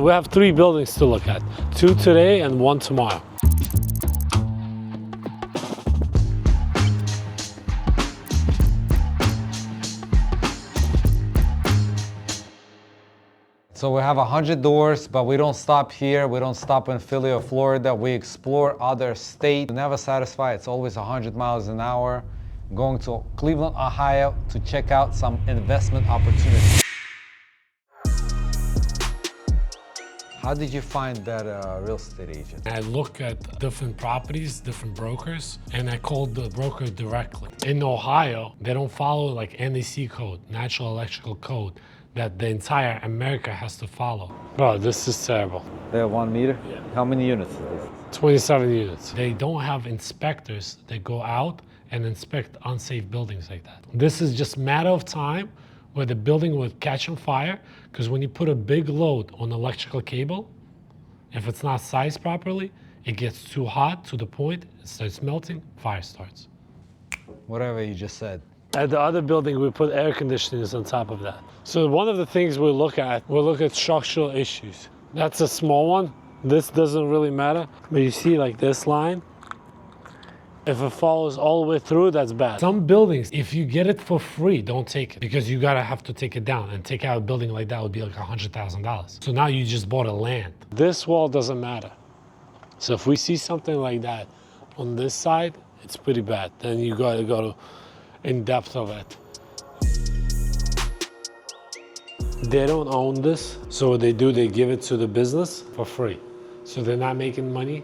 we have 3 buildings to look at. 2 today and 1 tomorrow. So we have 100 doors, but we don't stop here. We don't stop in Philly or Florida. We explore other states. Never satisfied. It's always 100 miles an hour. Going to Cleveland, Ohio to check out some investment opportunities. How did you find that real estate agent? I look at different properties, different brokers, and I called the broker directly. In Ohio, they don't follow like NEC code, Natural Electrical Code, that the entire America has to follow. Bro, this is terrible. They have 1 meter? Yeah. How many units is this? 27 units. They don't have inspectors that go out and inspect unsafe buildings like that. This is just a matter of time where the building will catch on fire, because when you put a big load on electrical cable, if it's not sized properly, it gets too hot to the point, it starts melting, fire starts. Whatever you just said. At the other building, we put air conditioners on top of that. So one of the things we look at structural issues. That's a small one. This doesn't really matter, but you see like this line, if it follows all the way through, that's bad. Some buildings, if you get it for free, don't take it, because you gotta have to take it down, and take out a building like that would be like $100,000. So now you just bought a land. This wall doesn't matter. So if we see something like that on this side, it's pretty bad. Then you gotta go in depth of it. They don't own this, so what they do, they give it to the business for free. So they're not making money,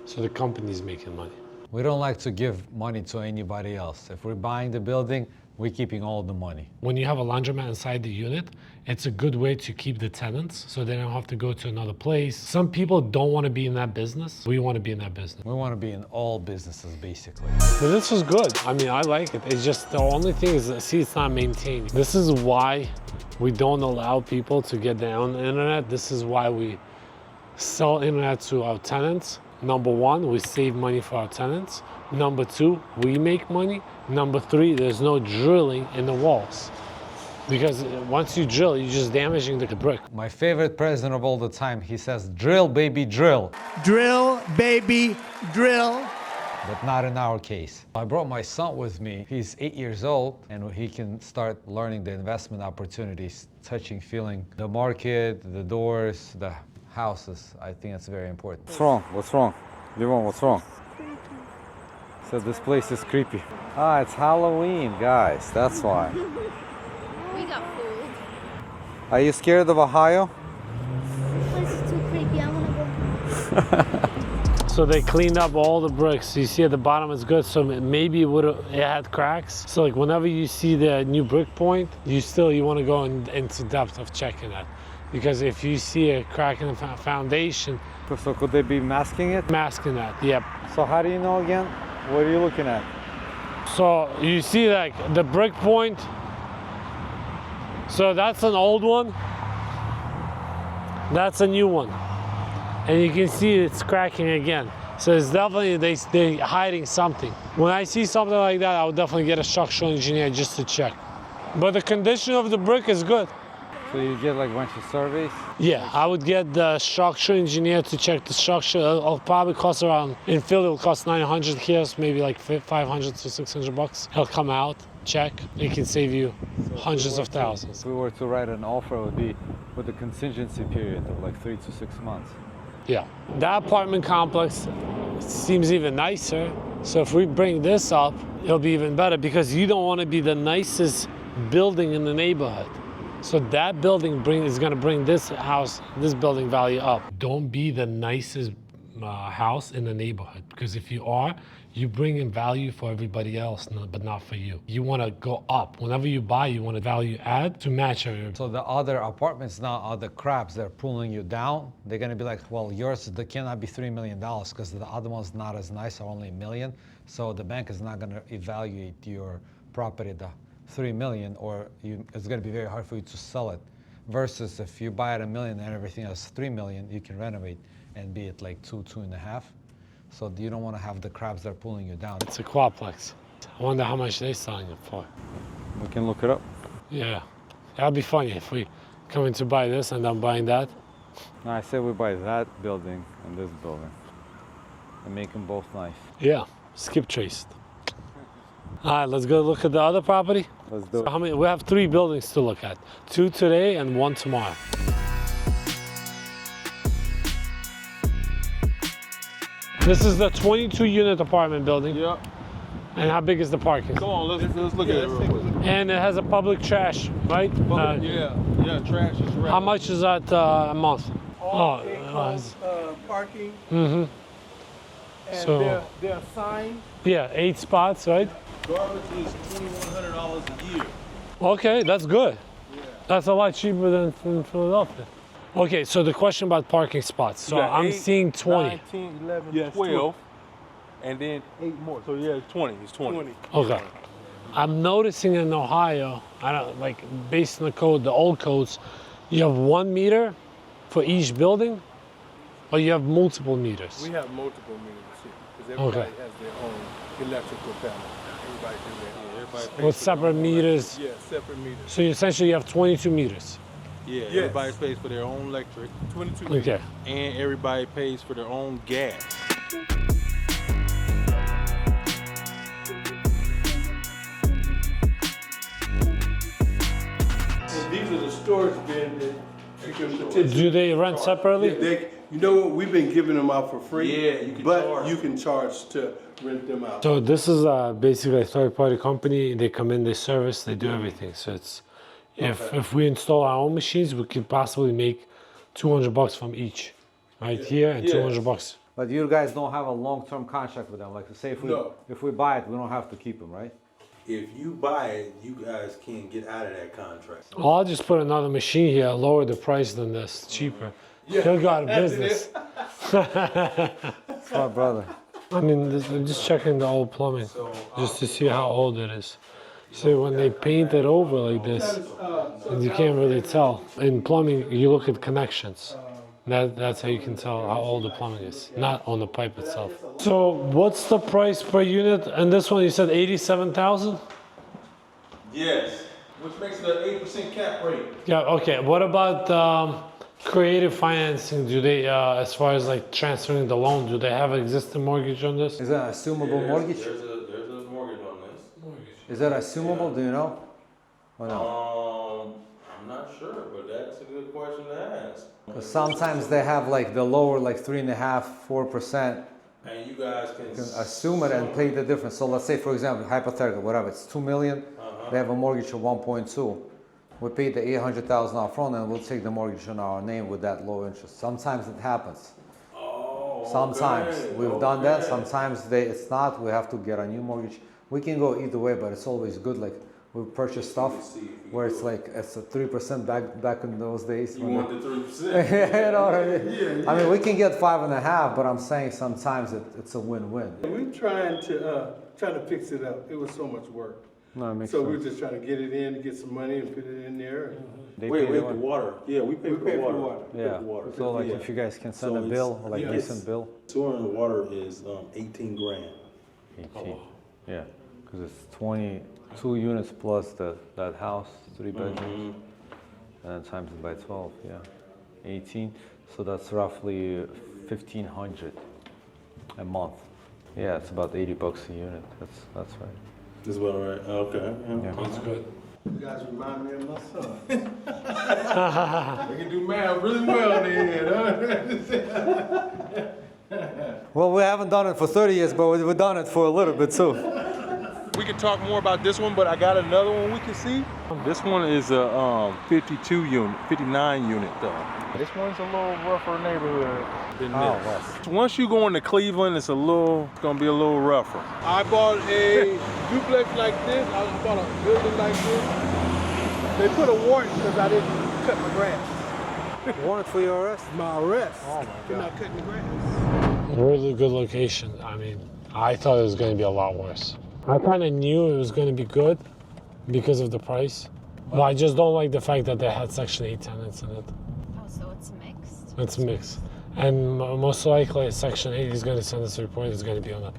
so the company's making money. We don't like to give money to anybody else. If we're buying the building, we're keeping all the money. When you have a laundromat inside the unit, it's a good way to keep the tenants so they don't have to go to another place. Some people don't want to be in that business. We want to be in that business. We want to be in all businesses, basically. But this was good. I mean, I like it. It's just the only thing is, see, it's not maintained. This is why we don't allow people to get their own internet. This is why we sell internet to our tenants. Number 1, we save money for our tenants. Number 2, we make money. Number 3, there's no drilling in the walls. Because once you drill, you're just damaging the brick. My favorite president of all the time, he says, drill, baby, drill. Drill, baby, drill. But not in our case. I brought my son with me. He's 8 years old, and he can start learning the investment opportunities, touching, feeling the market, the doors, the houses. I think that's very important. What's wrong? What's wrong? Devon, what's wrong? So this place is creepy. Ah, it's Halloween, guys. That's why. We got fooled. Are you scared of Ohio? This place is too creepy. I want to go. So they cleaned up all the bricks. You see at the bottom it's good, so maybe it had cracks. So like whenever you see the new brick point, you want to go into depth of checking that. Because if you see a crack in the foundation... So could they be masking it? Masking that, yep. So how do you know again? What are you looking at? So you see like the brick point. So that's an old one. That's a new one. And you can see it's cracking again. So it's definitely, they're hiding something. When I see something like that, I would definitely get a structural engineer just to check. But the condition of the brick is good. So you get like a bunch of surveys? Yeah, I would get the structural engineer to check the structure. It'll probably cost around, in Philly it'll cost 900 here, so maybe like 500 to 600 bucks. He'll come out, check, it can save you hundreds of thousands. If we were to write an offer, it would be with a contingency period of like 3 to 6 months. Yeah, that apartment complex seems even nicer. So if we bring this up, it'll be even better, because you don't want to be the nicest building in the neighborhood. So that building is going to bring this building value up. Don't be the nicest house in the neighborhood, because if you are, you bring in value for everybody else, but not for you. You want to go up. Whenever you buy, you want to value add to match your... So the other apartments now are the crabs. They're pulling you down. They're going to be like, well, yours they cannot be $3 million because the other one's not as nice, or only $1 million. So the bank is not going to evaluate your property the $3 million, or it's going to be very hard for you to sell it. Versus if you buy at $1 million and everything else $3 million, you can renovate and be at like 2.5. So you don't want to have the crabs that are pulling you down. It's a quadplex. I wonder how much they're selling it for. We can look it up. Yeah, that'd be funny if we come in to buy this and I'm buying that. No, I said we buy that building and this building and make them both nice. Yeah, skip traced. All right, let's go look at the other property. Let's do So how many? We have 3 buildings to look at. 2 today and 1 tomorrow. This is the 22-unit apartment building. Yep. And how big is the parking? Come on, let's look at it real quick. And it has a public trash, right? Yeah, trash is right. How much is that a month? Parking. Mm-hmm. And So- they're assigned. Yeah, 8 spots, right? Garbage is $2,100 a year. Okay, that's good. That's a lot cheaper than in Philadelphia. Okay, so the question about parking spots. So got I'm 8, seeing 20. 9, 10, 11, Yes, 12, and then 8 more. So yeah, it's 20. It's 20. Okay. I'm noticing in Ohio, I don't like based on the code, the old codes, you have 1 meter for each building, or you have multiple meters. We have multiple meters here because everybody Okay. has their own electrical panel. Everybody do that. Everybody pays With for their separate own meters. Yeah, separate meters. So essentially you have 22 meters. Yeah, Yes. everybody pays for their own electric, 22 meters. Okay. and everybody pays for their own gas. And these are the storage bins that you can potentially. Do they rent separately? You know what? We've been giving them out for free. Yeah, you can but charge. you can charge to rent them out. So this is basically a third-party company. They come in, they service, they do everything. So it's if we install our own machines, we could possibly make $200 from each, right here, and Yes. $200. But you guys don't have a long-term contract with them. Like say No. if we buy it, we don't have to keep them, right? If you buy it, you guys can't get out of that contract. I'll just put another machine here, lower the price than this, cheaper. He'll go out of business. That's my brother. I mean, I'm just checking the old plumbing, just to see how old it is. So when they paint it over like this, you can't really tell. In plumbing, you look at connections. That's how you can tell how old the plumbing is, not on the pipe itself. So what's the price per unit? And this one you said 87,000? Yes, which makes it an 8% cap rate. Yeah. Okay. What about creative financing? Do they, as far as like transferring the loan, do they have an existing mortgage on this? Is that assumable mortgage? There's a mortgage on this. Is that assumable? Do you know? Or no? I'm not sure, but that's a good question to ask. 'Cause sometimes they have like the lower, like 3.5%, 4%. And you guys can Assume it and pay the difference. So let's say, for example, hypothetical, whatever, it's 2 million. They have a mortgage of 1.2. We pay the 800,000 up front, and we'll take the mortgage on our name with that low interest. Sometimes it happens. Oh, Sometimes okay, we've done that. okay. Sometimes it's not. We have to get a new mortgage. We can go either way, but it's always good. Like we purchase stuff where it's like it's a 3% back in those days. You when want the 3%? you know what I mean? I mean, we can get 5.5, but I'm saying sometimes it's a win-win. We're trying to fix it up. It was so much work. No, it makes So sense. we're just trying to get it in, get some money and put it in there. They Wait, pay the the one. water. Yeah, we pay, We for, pay the for water. the water. Yeah. The water. So like Yeah. if you guys can send So a it's- bill, like yes. decent bill. Sewer and water is 18 grand. 18. Yeah, because it's 22 units plus that house, 3 bedrooms, and then times it by 12. Yeah, 18. So that's roughly 1,500 a month. Yeah, it's about $80 a unit. That's right. That's about right. Okay. Yeah. That's good. You guys remind me of my son. They can do math really well then, Well, we haven't done it for 30 years, but we've done it for a little bit too. We can talk more about this one, but I got another one we can see. This one is a 59 unit though. This one's a little rougher neighborhood than this. Once you go into Cleveland, it's gonna be a little rougher. I bought a duplex like this. I bought a building like this. They put a warrant because I didn't cut my grass. Warrant for your arrest? My arrest. Oh my for God. not cutting the grass. Really good location. I mean, I thought it was going to be a lot worse. I kind of knew it was going to be good because of the price. But I just don't like the fact that they had Section 8 tenants in it. Oh, so it's mixed? It's mixed. And most likely Section 8 is going to send us a report. It's going to be on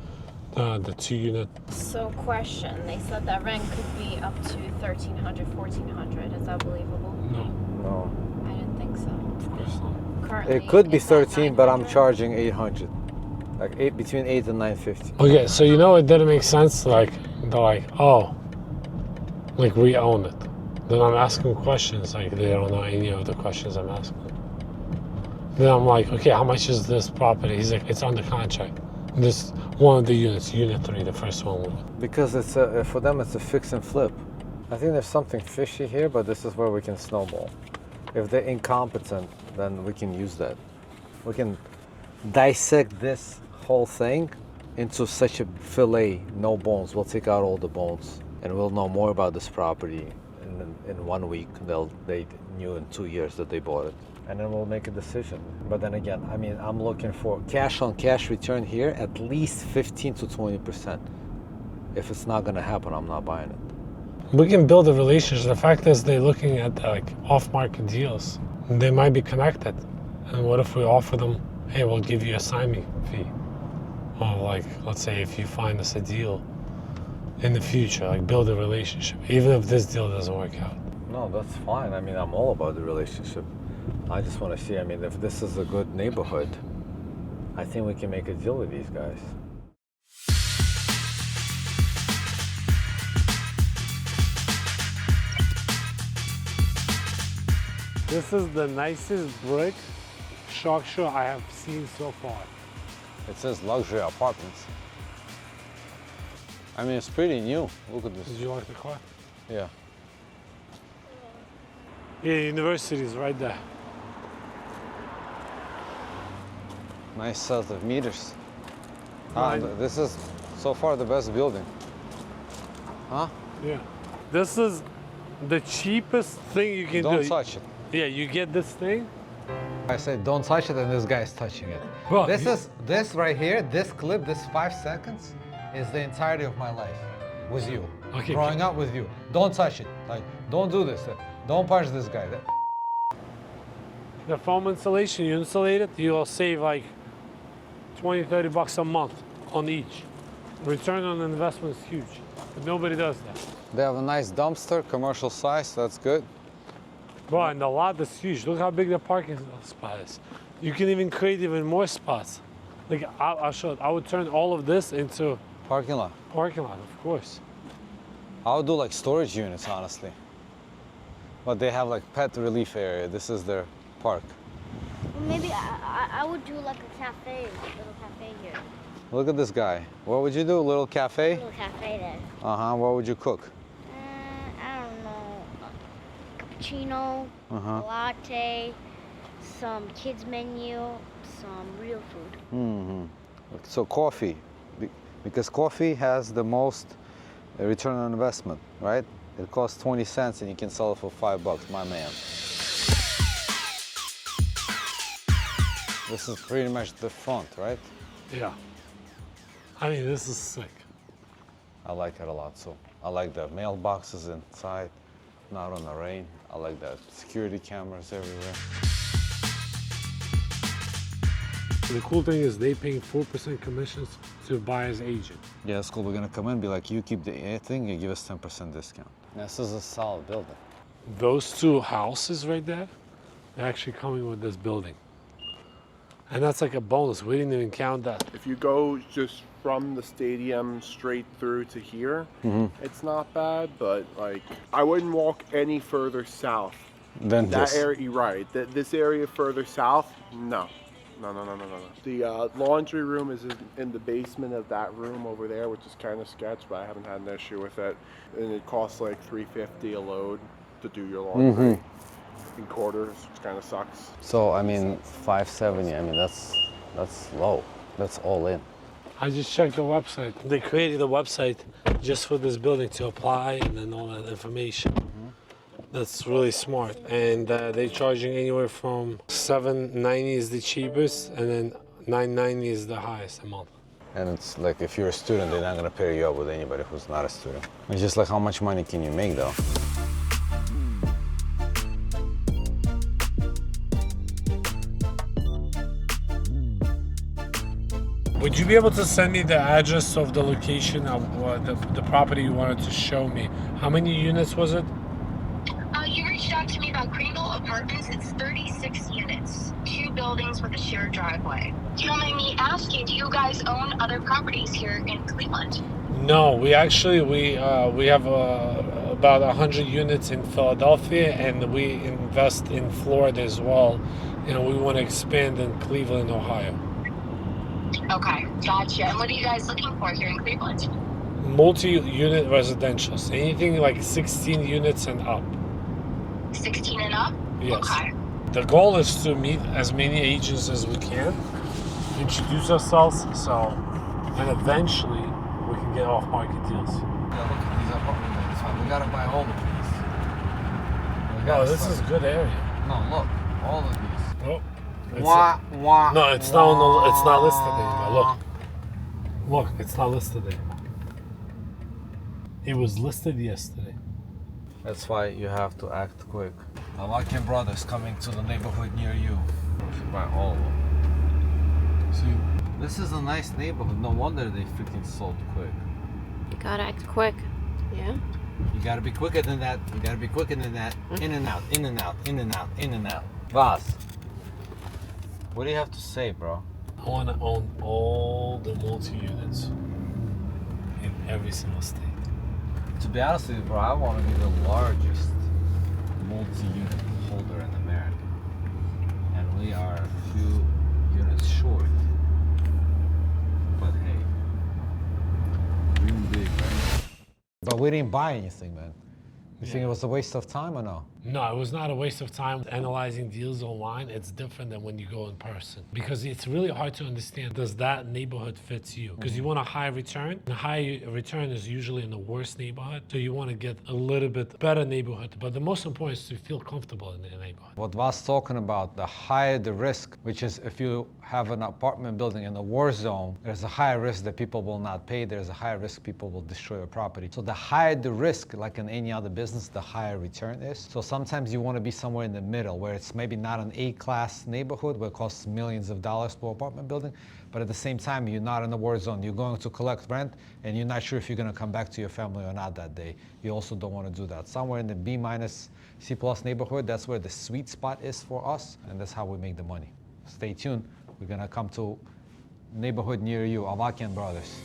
the 2 unit. So question, they said that rent could be up to $1,300, $1,400. Is that believable? No, No. I didn't think so. of course not. currently. It could be Is that 13, but I'm 900? charging 800. Like between 8 and 950. Okay, so you know it didn't make sense. Like they're like, oh, like we own it. Then I'm asking questions like they don't know any of the questions I'm asking. Then I'm like, okay, how much is this property? He's like, it's under contract. This one of the units, unit 3, the first one. Because it's for them it's a fix and flip. I think there's something fishy here, but this is where we can snowball. If they're incompetent, then we can use that. We can dissect this whole thing into such a fillet, no bones. We'll take out all the bones, and we'll know more about this property in 1 week. They knew in 2 years that they bought it, and then we'll make a decision. But then again, I mean, I'm looking for cash on cash return here, at least 15 to 20%. If it's not gonna happen, I'm not buying it. We can build a relationship. The fact is they're looking at like off-market deals. They might be connected. And what if we offer them, hey, we'll give you a signing fee? Or like, let's say if you find us a deal in the future, like build a relationship, even if this deal doesn't work out. No, that's fine. I mean, I'm all about the relationship. I just want to see, I mean, if this is a good neighborhood, I think we can make a deal with these guys. This is the nicest brick structure I have seen so far. It says luxury apartments. I mean, it's pretty new. Look at this. Did you like the car? Yeah. Yeah, university is right there. Nice set of meters. Mine- This is so far the best building. Huh? Yeah. This is the cheapest thing you can Don't do. touch it. Yeah, you get this thing. I said don't touch it, and this guy's touching it. Bro, This right here, this clip, this 5 seconds, is the entirety of my life with you. Okay, Growing up with you. Don't touch it. Like, don't do this. Don't punch this guy. The foam insulation, you insulate it, you'll save like 20, 30 bucks a month on each. Return on investment is huge, but nobody does that. They have a nice dumpster, commercial size. That's good. Bro, and the lot is huge. Look how big the parking spot is. You can even create even more spots. Like, I'll show it. I would turn all of this into Parking lot. parking lot, of course. I would do like storage units, honestly. But they have like pet relief area. This is their park. Well, maybe I would do like a cafe, little cafe here. Look at this guy. What would you do? A little cafe? Little cafe there. Uh-huh. What would you cook? I don't know. Cappuccino, Uh-huh. latte, some kids menu, some real food. Mm-hmm. So coffee, because coffee has the most return on investment, right? It costs 20 cents and you can sell it for $5, my man. This is pretty much the front, right? Yeah. I mean, this is sick. I like it a lot. So I like the mailboxes inside, not on the rain. I like the security cameras everywhere. The cool thing is they paying 4% commissions to buyer's agent. Yeah, that's cool. We're gonna come in, be like, you keep the thing, you give us 10% discount. This is a solid building. Those two houses right there, they're actually coming with this building. And that's like a bonus. We didn't even count that. If you go just from the stadium straight through to here, it's not bad, but like I wouldn't walk any further south. Then That this. area, you're right. This area further south, no. No. The laundry room is in the basement of that room over there, which is kind of sketch, but I haven't had an issue with it. And it costs like $3.50 a load to do your laundry in quarters, which kind of sucks. So I mean, 570. I mean, that's low. That's all in. I just checked the website. They created a website just for this building to apply and then all that information. That's really smart. And they're charging anywhere from $7.90 is the cheapest, and then $9.90 is the highest a month. And it's like if you're a student, they're not gonna pair you up with anybody who's not a student. It's just like how much money can you make though? Would you be able to send me the address of the location of the property you wanted to show me? How many units was it? You reached out to me about Greenville Apartments. It's 36 units, 2 buildings. buildings with a shared driveway. If you don't mind me asking, do you guys own other properties here in Cleveland? No, we actually we have about 100 units in Philadelphia, and we invest in Florida as well, and we want to expand in Cleveland, Ohio. Okay, gotcha. And what are you guys looking for here in Cleveland? Multi-unit residentials, anything like 16 units and up. 16 and up? Yes. Okay. The goal is to meet as many agents as we can, introduce ourselves, and eventually we can get off-market deals. Yeah, look at these apartment buildings. We gotta buy all of these. Oh, this is a good area. No, look, all of these. Oh, No, it's not listed anymore. Look, it's not listed anymore. It was listed yesterday. That's why you have to act quick. Avakyan Brothers coming to the neighborhood near you. You should buy all of them. See, This is a nice neighborhood. No wonder they freaking sold quick. You gotta act quick. Yeah. You gotta be quicker than that. You gotta be quicker than that. In and out, in and out, in and out, in and out. Vaz, what do you have to say, bro? I want to own all the multi-units in every single state. To be honest with you, bro, I want to be the largest multi-unit holder in America. And we are a few units short. But hey, dream big, right? But we didn't buy anything, man. You think it was a waste of time or no? No, it was not a waste of time analyzing deals online. It's different than when you go in person because it's really hard to understand, does that neighborhood fits you? Because you want a high return. And a high return is usually in the worst neighborhood. So you want to get a little bit better neighborhood. But the most important is to feel comfortable in the neighborhood. What Vas talking about, the higher the risk, which is if you have an apartment building in a war zone, there's a higher risk that people will not pay. There's a higher risk people will destroy your property. So the higher the risk, like in any other business, the higher return is. So sometimes you want to be somewhere in the middle where it's maybe not an A-class neighborhood where it costs millions of dollars per apartment building, but at the same time, you're not in the war zone. You're going to collect rent and you're not sure if you're going to come back to your family or not that day. You also don't want to do that. Somewhere in the B minus C plus neighborhood, that's where the sweet spot is for us, and that's how we make the money. Stay tuned. We're going to come to neighborhood near you, Avakyan Brothers.